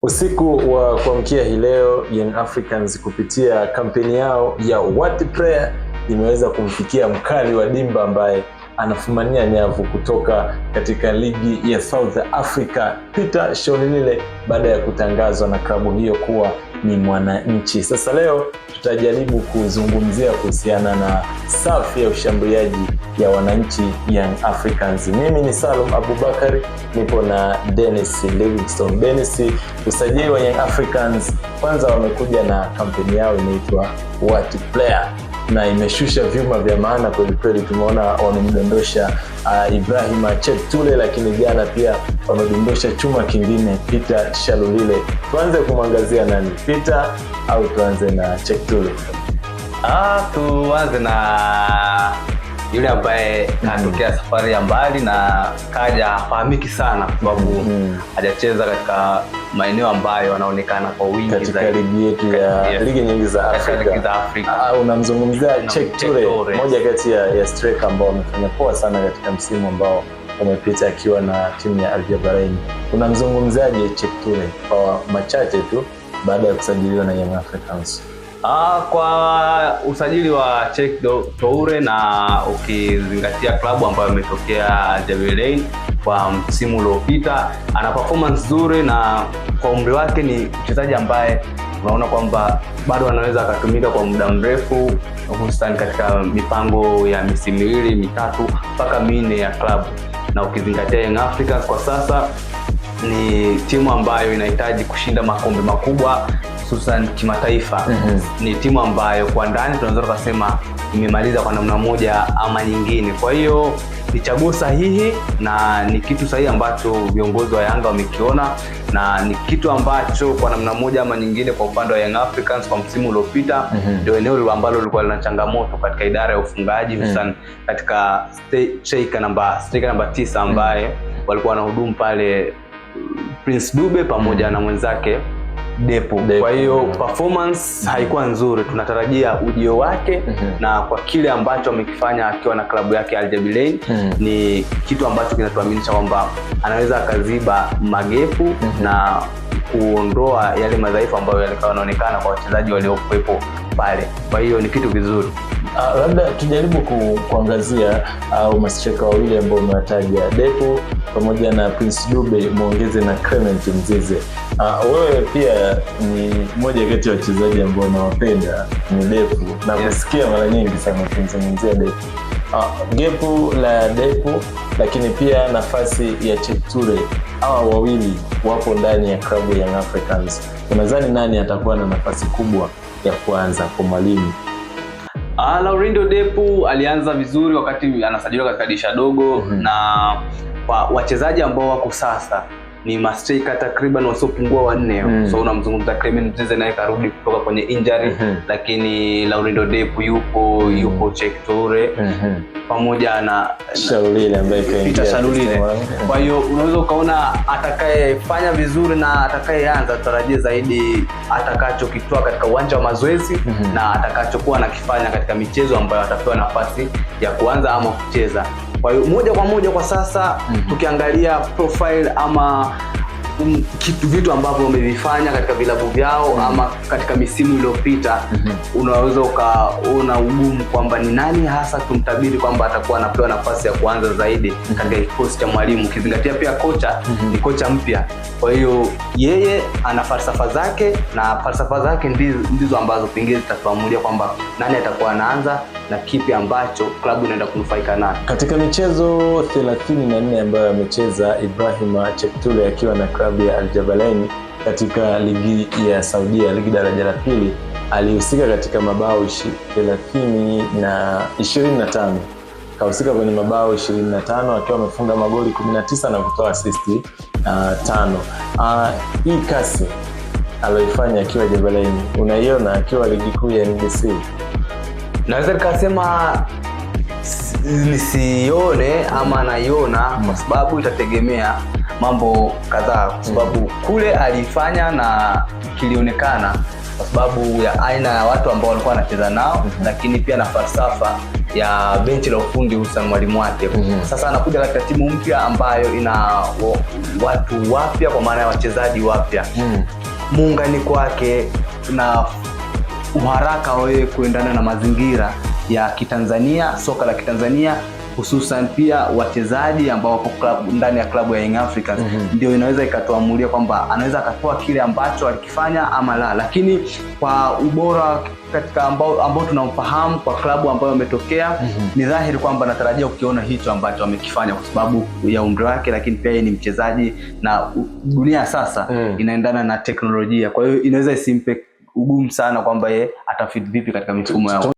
Usiku wa kuamkia hii leo, Young Africans kupitia kampeni yao ya What Player imeweza kumfikia mkali wa dimba ambaye anafumania nyavu kutoka katika ligi ya South Africa, Peter Shalulile, baada ya kutangazwa na klabu hiyo kuwa ni mwananchi. Sasa leo tutajaribu kuzungumzia kuhusiana na safu ya ushambuliaji ya wananchi Young Africans. Mimi ni Salum Abubakari, nipo na Dennis Livingstone. Dennis, usajili wa Young Africans kwanza wamekuja na kampeni yao inaitwa What Player, na imeshusha vyuma vya maana kweli kweli. Tumeona wamemdondosha Ibrahim Cheick-Tule, lakini jana pia wamedondosha chuma kingine, Peter Shalulile. Tuanze kumwangazia nani, Peter au tuanze na Cheick-Tule? Tuanze na yule ambaye anatokea safari ya mbali na kaja hafahamiki sana kwa sababu hajacheza katika maeneo ambayo wanaonekana kwa wingi katika ligi yetu ya ligi nyingi za Afrika. Unamzungumzia Cheick-Tule, moja kati ya striker ambao wamefanya poa sana katika msimu ambao umepita akiwa na timu ya Al Jabalain. Unamzungumzaje Cheick-Tule kwa machache tu baada ya kusajiliwa na Young Africans? Kwa usajili wa Cheick-Tule na ukizingatia klabu ambayo imetokea Al Jabalain kwa msimu uliopita, ana performance nzuri na kwa umri wake ni mchezaji ambaye unaona kwamba bado anaweza akatumika kwa muda mrefu, hususan katika mipango ya misimu miwili, mitatu mpaka minne ya klabu. Na ukizingatia Young Africans kwa sasa ni timu ambayo inahitaji kushinda makombe makubwa hususan kimataifa. Ni timu ambayo kwa ndani tunaweza kusema imemaliza kwa namna moja ama nyingine. Kwa hiyo ni chaguo sahihi na ni kitu sahihi ambacho viongozi wa Yanga wamekiona, na ni kitu ambacho kwa namna moja ama nyingine kwa upande wa Young Africans kwa msimu uliopita ndio eneo ambalo lilikuwa lina changamoto katika idara ya ufungaji, hususan katika striker namba 9 ambaye walikuwa wanahudumu pale Prince Dube pamoja na mwenzake Depo. Kwa hiyo performance haikuwa nzuri. Tunatarajia ujio wake na kwa kile ambacho amekifanya akiwa na klabu yake Al Jabalain ni kitu ambacho kinatuaminisha kwamba anaweza akaziba magepu na kuondoa yale madhaifu ambayo yalikuwa yanaonekana kwa wachezaji waliokuwepo pale. Kwa hiyo ni kitu kizuri. Labda tujaribu kuangazia mastreka wawili ambao umewataja, Depo pamoja na Prince Dube, muongeze na Clement Mzize. Wewe pia ni mmoja kati ya wachezaji ambao nawapenda ni Depo, na kusikia mara nyingi sana ukizungumzia Depo. Gepu la Depo, lakini pia nafasi ya Cheick-Tule, hawa wawili wapo ndani ya klabu ya Young Africans. Unadhani nani atakuwa na nafasi kubwa ya kuanza kwa mwalimu? Laurindo Depo alianza vizuri wakati anasajiliwa katika dirisha dogo, na wachezaji ambao wako sasa ni mastriker takriban wasiopungua 4. So unamzungumza Clement Mzize naye karudi kutoka kwenye injury, lakini Laurindo Depo yupo Cheick-Tule pamoja na Shalulile ambaye kaingia Shalulile. Kwa hiyo unaweza ukaona atakayefanya vizuri na atakayeanza tarajia zaidi atakachokitoa katika uwanja wa mazoezi na atakachokuwa anakifanya katika michezo ambayo atapewa nafasi ya kuanza ama kucheza. Kwa hiyo moja kwa moja kwa sasa tukiangalia profile ama vitu ambavyo wamevifanya katika vilabu vyao ama katika misimu iliyopita, unaweza ukaona ugumu kwamba ni nani hasa tumtabiri kwamba atakuwa anapewa nafasi ya kuanza zaidi katika kikosi cha mwalimu, ukizingatia pia kocha ni kocha mpya. Kwa hiyo yeye ana falsafa zake na falsafa zake ndizo ambazo pengine zitatuamulia kwamba nani atakuwa anaanza na kipi ambacho klabu inaenda kunufaika nayo. Katika michezo 34 ambayo amecheza Ibrahim Cheick-Tule akiwa na klabu ya Al Jabalain katika ligi ya Saudia, ligi daraja la pili, alihusika katika mabao 25. Kahusika kwenye mabao 25 akiwa amefunga magoli 19 na kutoa assist 5. Hii kasi aliyoifanya akiwa Jabalain unaiona akiwa ligi kuu ya NBC? Naweza nikasema nisione ama naiona, kwa sababu itategemea mambo kadhaa, kwa sababu kule alifanya na kilionekana kwa sababu ya aina ya watu ambao walikuwa wanacheza nao, lakini pia na falsafa ya benchi la ufundi hususan mwalimu wake. Sasa anakuja katika timu mpya ambayo ina watu wapya, kwa maana ya wachezaji wapya. Muunganiko wake na uharaka wewe kuendana na mazingira ya Kitanzania, soka la Kitanzania, hususan pia wachezaji ambao wapo ndani ya klabu ya Young Africans, ndio inaweza ikatuamulia kwamba anaweza akatoa kile ambacho alikifanya ama la. Lakini kwa ubora katika ambao tunamfahamu kwa klabu ambayo ametokea, ni dhahiri kwamba natarajia kukiona hicho ambacho amekifanya kwa sababu ya umri wake, lakini pia yeye ni mchezaji na dunia sasa inaendana na teknolojia. Kwa hiyo inaweza isimpe ugumu sana kwamba yeye atafit vipi katika mifumo yao.